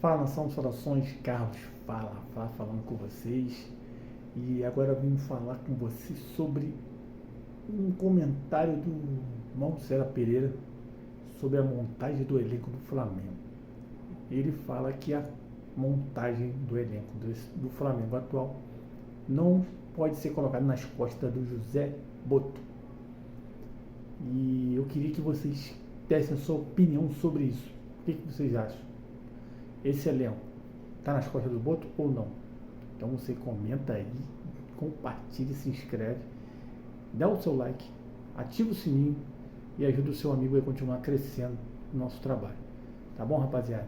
Fala, nação, saudações, Carlos, falando com vocês. E agora eu vim falar com vocês sobre um comentário do Mauro César Pereira sobre a montagem do elenco do Flamengo. Ele fala que a montagem do elenco do Flamengo atual não pode ser colocada nas costas do José Boto. E eu queria que vocês dessem a sua opinião sobre isso. O que vocês acham? Esse elenco está nas costas do Boto ou não? Então você comenta aí, compartilha, se inscreve, dá o seu like, ativa o sininho e ajuda o seu amigo a continuar crescendo no nosso trabalho. Tá bom, rapaziada?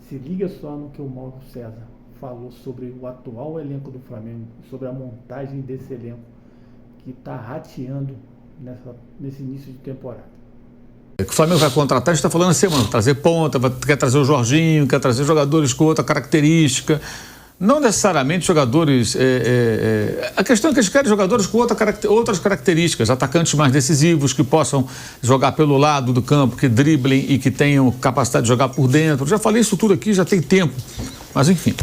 Se liga só no que o Mauro César falou sobre o atual elenco do Flamengo, sobre a montagem desse elenco que está rateando nesse início de temporada. O Flamengo vai contratar, a gente está falando assim, mano, trazer ponta, quer trazer o Jorginho, quer trazer jogadores com outra característica. Não necessariamente jogadores... A questão é que eles querem jogadores com outras características, atacantes mais decisivos, que possam jogar pelo lado do campo, que driblem e que tenham capacidade de jogar por dentro. Já falei isso tudo aqui, já tem tempo. Mas, enfim.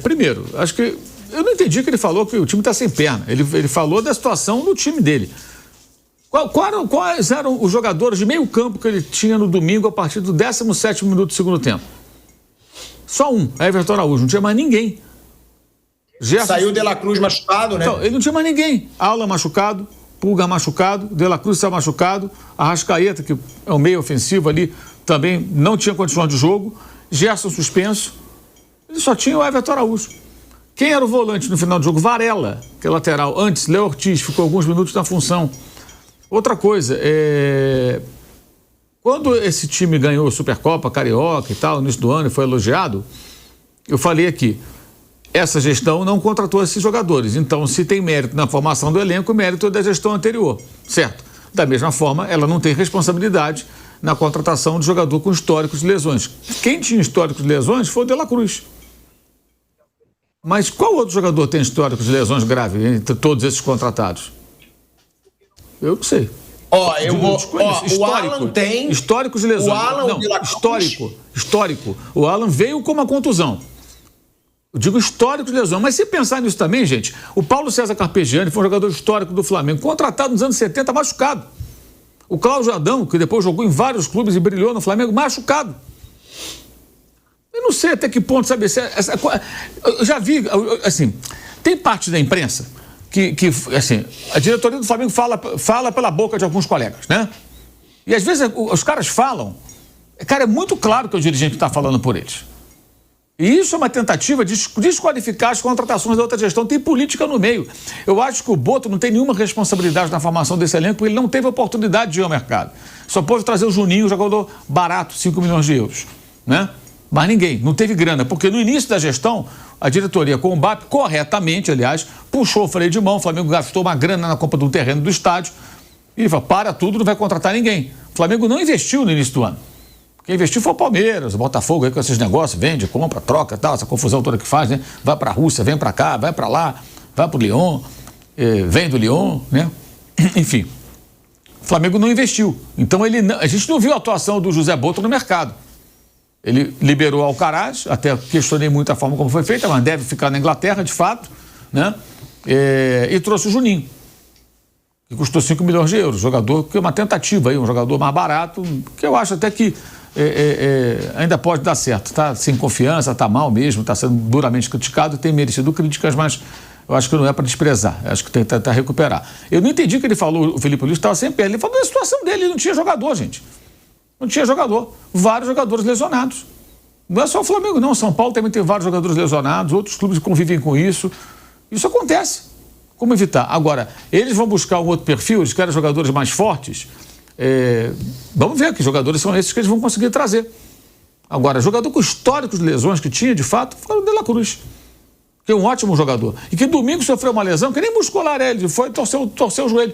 Primeiro, acho que... Eu não entendi que ele falou que o time está sem perna. Ele falou da situação no time dele. Quais eram os jogadores de meio campo que ele tinha no domingo a partir do 17º minuto do segundo tempo? Só um, Everton Araújo, não tinha mais ninguém. Saiu De La Cruz machucado, né? Então, ele não tinha mais ninguém. Alan machucado, Pulga machucado, De La Cruz saiu machucado, Arrascaeta, que é um meio ofensivo ali, também não tinha condições de jogo, Gerson suspenso, ele só tinha o Everton Araújo. Quem era o volante no final do jogo? Varela, que é lateral. Antes, Léo Ortiz, ficou alguns minutos na função. Outra coisa, quando esse time ganhou a Supercopa, Carioca e tal, no início do ano, e foi elogiado, eu falei aqui, essa gestão não contratou esses jogadores. Então, se tem mérito na formação do elenco, o mérito é da gestão anterior, certo? Da mesma forma, ela não tem responsabilidade na contratação de jogador com históricos de lesões. Quem tinha históricos de lesões foi o De La Cruz. Mas qual outro jogador tem históricos de lesões graves entre todos esses contratados? Eu não sei. O Alan tem... Históricos de lesões. O Alan, não, histórico. O Alan veio com uma contusão. Eu digo histórico de lesão. Mas se pensar nisso também, gente, o Paulo César Carpegiani foi um jogador histórico do Flamengo, contratado nos anos 70, machucado. O Cláudio Adão, que depois jogou em vários clubes e brilhou no Flamengo, machucado. Eu não sei até que ponto, sabe? Eu já vi, assim, tem parte da imprensa que assim, a diretoria do Flamengo fala pela boca de alguns colegas, né? E às vezes os caras falam, cara, é muito claro que é o dirigente que está falando por eles. E isso é uma tentativa de desqualificar as contratações da outra gestão. Tem política no meio. Eu acho que o Boto não tem nenhuma responsabilidade na formação desse elenco, porque ele não teve oportunidade de ir ao mercado. Só pôde trazer o Juninho, jogador barato, 5 milhões de euros, né? Mas ninguém, não teve grana, porque no início da gestão, a diretoria com o BAP, corretamente, aliás, puxou o freio de mão, o Flamengo gastou uma grana na compra do terreno do estádio, e falou, para tudo, não vai contratar ninguém. O Flamengo não investiu no início do ano. Quem investiu foi o Palmeiras, o Botafogo, aí com esses negócios, vende, compra, troca, tal, essa confusão toda que faz, né? Vai para a Rússia, vem para cá, vai para lá, vai para o Lyon, vem do Lyon, né? Enfim, o Flamengo não investiu. Então, a gente não viu a atuação do José Boto no mercado. Ele liberou o Alcaraz, até questionei muito a forma como foi feita, mas deve ficar na Inglaterra, de fato, né? E trouxe o Juninho, que custou 5 milhões de euros, jogador que é uma tentativa aí, um jogador mais barato, que eu acho até que ainda pode dar certo, tá sem confiança, tá mal mesmo, tá sendo duramente criticado, tem merecido críticas, mas eu acho que não é para desprezar, eu acho que tem que tentar recuperar. Eu não entendi o que ele falou, o Felipe Luiz estava sem pé, ele falou da situação dele, ele não tinha jogador, gente. Não tinha jogador. Vários jogadores lesionados. Não é só o Flamengo, não. São Paulo também tem vários jogadores lesionados, outros clubes convivem com isso. Isso acontece. Como evitar? Agora, eles vão buscar um outro perfil, eles querem jogadores mais fortes. Vamos ver que jogadores são esses que eles vão conseguir trazer. Agora, jogador com históricos de lesões que tinha, de fato, foi o De La Cruz, que é um ótimo jogador. E que domingo sofreu uma lesão que nem muscular ele, foi torceu o joelho.